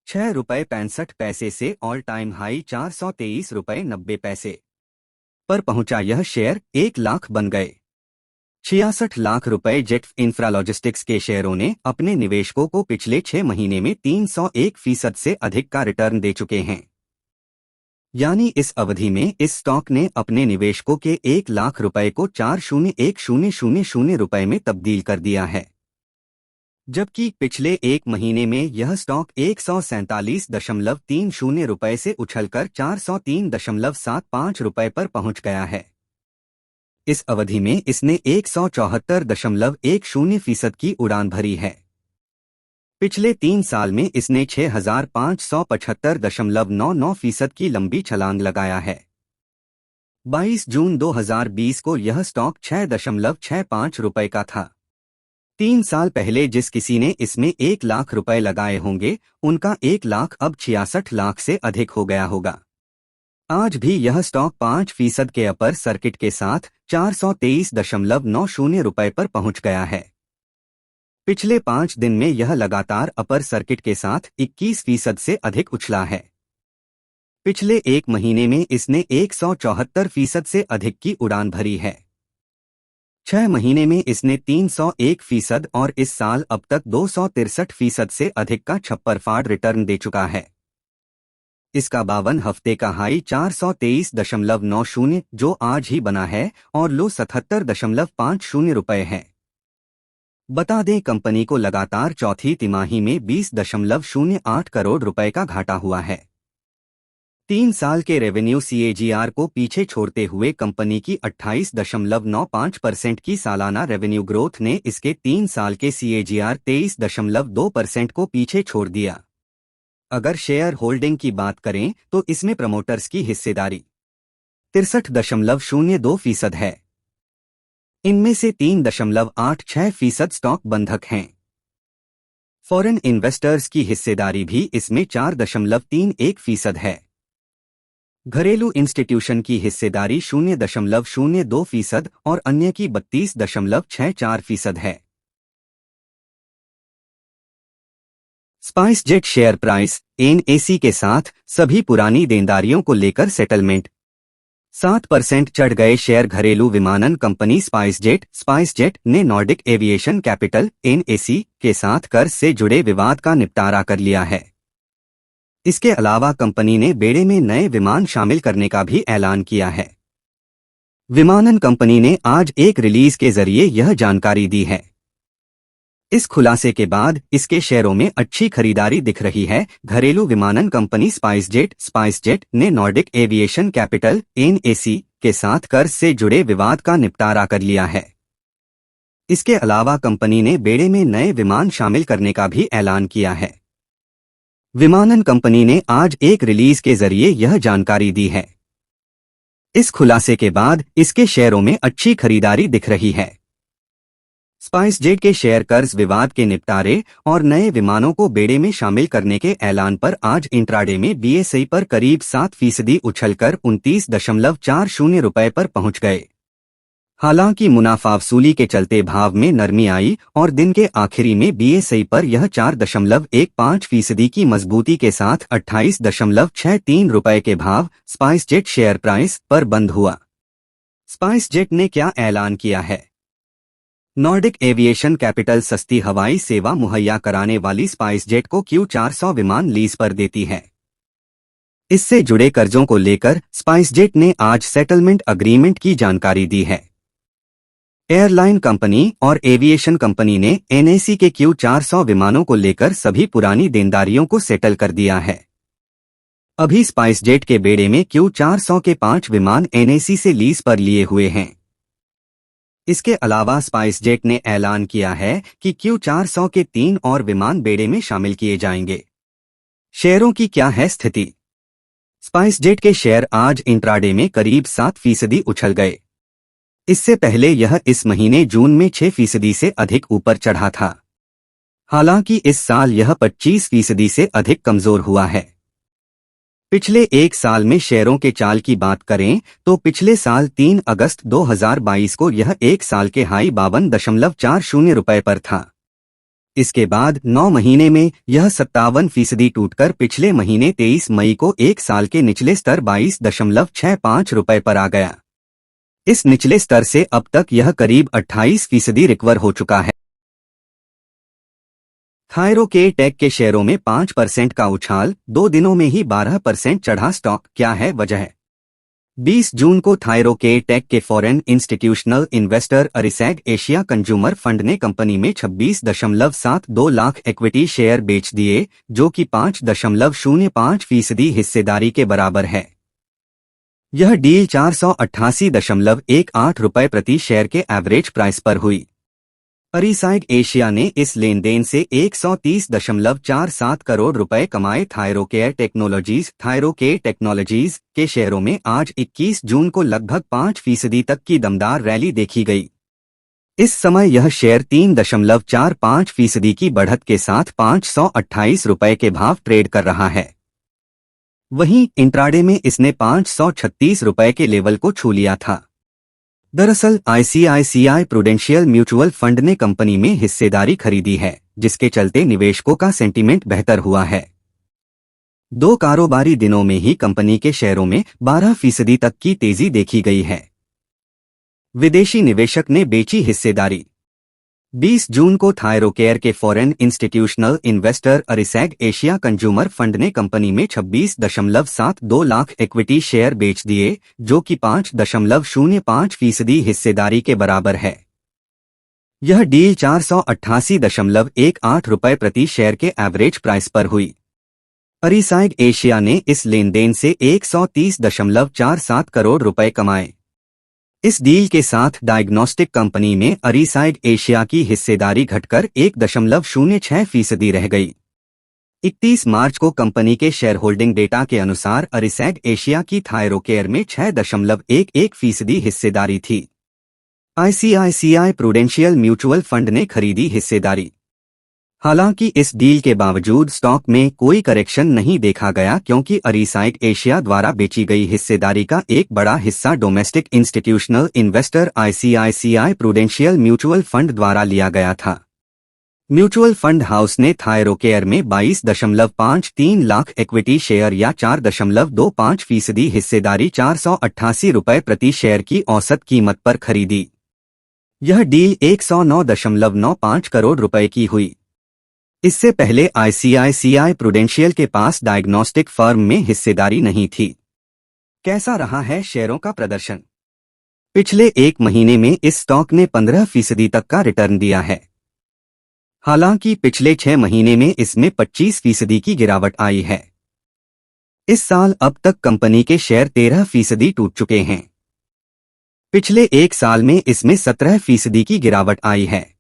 ₹6.65 से all time high ₹423.90 पर पहुंचा यह शेयर 1 लाख बन गए। 66 लाख रुपए जेट इंफ्रालॉजिस्टिक्स के शेयरों ने अपने निवेशकों को पिछले 6 महीने में 301% से अधिक का रिटर्न दे चुके हैं। यानी इस अवधि में इस स्टॉक ने अपने निवेशकों के 1 लाख रुपए को 401,000 रुपए में तब्दील कर दिया है, जबकि पिछले 1 महीने में यह स्टॉक 147.30 रुपए से उछलकर 403.75 रुपए पर पहुंच गया है। इस अवधि में इसने 174.10% की उड़ान भरी है। पिछले 3 साल में इसने 6,575.99% की लंबी छलांग लगाया है। 22 जून 2020 को यह स्टॉक 6.65 रुपए का था। 3 साल पहले जिस किसी ने इसमें 1 लाख रुपए लगाए होंगे, उनका 1 लाख अब 66 लाख से अधिक हो गया होगा। आज भी यह स्टॉक 5% के अपर सर्किट के साथ 423.90 रुपए पर पहुंच गया है। पिछले 5 दिन में यह लगातार अपर सर्किट के साथ 21% से अधिक उछला है। पिछले 1 महीने में इसने 174% से अधिक की उड़ान भरी है। 6 महीने में इसने 301% और इस साल अब तक 263% से अधिक का छप्परफाड़ रिटर्न दे चुका है। इसका 52 हफ्ते का हाई 423.90 जो आज ही बना है और लो 77.50 रुपए है। बता दें कंपनी को लगातार चौथी तिमाही में 20.08 करोड़ रुपए का घाटा हुआ है। 3 साल के रेवेन्यू CAGR को पीछे छोड़ते हुए कंपनी की 28.95% की सालाना रेवेन्यू ग्रोथ ने इसके 3 साल के CAGR 23.2% को पीछे छोड़ दिया। अगर शेयर होल्डिंग की बात करें तो इसमें प्रमोटर्स की हिस्सेदारी 63.02% है। इनमें से 3.86% स्टॉक बंधक हैं। फॉरेन इन्वेस्टर्स की हिस्सेदारी भी इसमें 4.31% है। घरेलू इंस्टीट्यूशन की हिस्सेदारी 0.02% और अन्य की 32.64% है। स्पाइसजेट शेयर प्राइस NAC के साथ सभी पुरानी देनदारियों को लेकर सेटलमेंट। 7% चढ़ गए शेयर घरेलू विमानन कंपनी स्पाइसजेट ने नॉर्डिक एविएशन कैपिटल NAC के साथ कर्ज से जुड़े विवाद का निपटारा कर लिया है। इसके अलावा कंपनी ने बेड़े में नए विमान शामिल करने का भी ऐलान किया है। विमानन कंपनी ने आज एक रिलीज के जरिए यह जानकारी दी है। इस खुलासे के बाद इसके शेयरों में अच्छी खरीदारी दिख रही है। घरेलू विमानन कंपनी स्पाइसजेट ने नॉर्डिक एविएशन कैपिटल NAC के साथ कर्ज से जुड़े विवाद का निपटारा कर लिया है। इसके अलावा कंपनी ने बेड़े में नए विमान शामिल करने का भी ऐलान किया है। विमानन कंपनी ने आज एक रिलीज के जरिए यह जानकारी दी है। इस खुलासे के बाद इसके शेयरों में अच्छी खरीदारी दिख रही है। स्पाइसजेट के शेयर कर्ज विवाद के निपटारे और नए विमानों को बेड़े में शामिल करने के ऐलान पर आज इंट्राडे में BSE पर करीब 7% उछलकर 29.40 रुपए पर पहुंच गए। हालांकि मुनाफा वसूली के चलते भाव में नरमी आई और दिन के आखिरी में BSE पर यह 4.15% की मजबूती के साथ 28.63 रुपए के भाव स्पाइसजेट शेयर प्राइस पर बंद हुआ। स्पाइसजेट ने क्या ऐलान किया है? नॉर्डिक एविएशन कैपिटल सस्ती हवाई सेवा मुहैया कराने वाली स्पाइसजेट को Q400 विमान लीज पर देती है। इससे जुड़े कर्जों को लेकर स्पाइसजेट ने आज सेटलमेंट अग्रीमेंट की जानकारी दी है। एयरलाइन कंपनी और एविएशन कंपनी ने NAC के Q400 विमानों को लेकर सभी पुरानी देनदारियों को सेटल कर दिया है। अभी स्पाइसजेट के बेड़े में Q400 के 5 विमान NAC से लीज पर लिए हुए हैं। इसके अलावा स्पाइसजेट ने ऐलान किया है कि Q400 के 3 और विमान बेड़े में शामिल किए जाएंगे। शेयरों की क्या है स्थिति? स्पाइसजेट के शेयर आज इंट्राडे में करीब 7% उछल गए। इससे पहले यह इस महीने जून में 6% से अधिक ऊपर चढ़ा था। हालांकि इस साल यह 25% से अधिक कमजोर हुआ है। पिछले 1 साल में शेयरों के चाल की बात करें तो पिछले साल 3 अगस्त 2022 को यह 1 साल के हाई 52.40 रुपए पर था। इसके बाद 9 महीने में यह 57% टूटकर पिछले महीने 23 मई को 1 साल के निचले स्तर 22.65 रुपए पर आ गया। इस निचले स्तर से अब तक यह करीब 28% रिकवर हो चुका है। थायरोकेयर के शेयरों में 5% का उछाल, 2 दिनों में ही 12% चढ़ा स्टॉक, क्या है वजह? 20 जून को थायरोकेयर के foreign institutional investor Arisaig Asia consumer fund ने कंपनी में 26.72 लाख इक्विटी शेयर बेच दिए, जो कि 5.05% हिस्सेदारी के बराबर है। यह डील 488.18 रुपए प्रति शेयर के एवरेज प्राइस पर हुई। अरिसैग एशिया ने इस लेन देन से 130.47 करोड़ रुपए कमाए। थायरोकेयर टेक्नोलॉजीज के शेयरों में आज 21 जून को लगभग 5% तक की दमदार रैली देखी गई। इस समय यह शेयर 3.45% की बढ़त के साथ 528 रुपए के भाव ट्रेड कर रहा है। वहीं इंट्राडे में इसने 536 रुपए के लेवल को छू लिया था। दरअसल आईसीआईसीआई प्रूडेंशियल म्यूचुअल फंड ने कंपनी में हिस्सेदारी खरीदी है, जिसके चलते निवेशकों का सेंटीमेंट बेहतर हुआ है। 2 कारोबारी दिनों में ही कंपनी के शेयरों में 12% तक की तेजी देखी गई है। विदेशी निवेशक ने बेची हिस्सेदारी। 20 जून को थायरोकेयर के foreign institutional investor Arisaig Asia consumer fund ने कंपनी में 26.72 लाख इक्विटी शेयर बेच दिए, जो कि 5.05% हिस्सेदारी के बराबर है। यह डील 488.18 रुपए प्रति शेयर के एवरेज प्राइस पर हुई। अरिसैग एशिया ने इस लेन देन से 130.47 करोड़ रुपए कमाए। इस डील के साथ डायग्नोस्टिक कंपनी में अरिसैग एशिया की हिस्सेदारी घटकर 1.06% रह गई। 31 मार्च को कंपनी के शेयर होल्डिंग डेटा के अनुसार अरिसैग एशिया की थायरोकेयर में 6.11% हिस्सेदारी थी। आईसीआईसीआई प्रूडेंशियल म्यूचुअल फंड ने खरीदी हिस्सेदारी। हालांकि इस डील के बावजूद स्टॉक में कोई करेक्शन नहीं देखा गया, क्योंकि अरिसैग एशिया द्वारा बेची गई हिस्सेदारी का एक बड़ा हिस्सा domestic institutional investor ICICI prudential mutual fund द्वारा लिया गया था। म्यूचुअल फंड हाउस ने थायरोकेयर में 22.53 लाख इक्विटी शेयर या 4.25% हिस्सेदारी 488 रुपए प्रति शेयर की औसत कीमत पर खरीदी। यह डील 109.95 करोड़ रुपए की हुई। इससे पहले आईसीआईसीआई प्रूडेंशियल के पास डायग्नोस्टिक फर्म में हिस्सेदारी नहीं थी। कैसा रहा है शेयरों का प्रदर्शन? पिछले 1 महीने में इस स्टॉक ने 15% तक का रिटर्न दिया है। हालांकि पिछले 6 महीने में इसमें 25% की गिरावट आई है। इस साल अब तक कंपनी के शेयर 13% टूट चुके हैं। पिछले 1 साल में इसमें 17% की गिरावट आई है।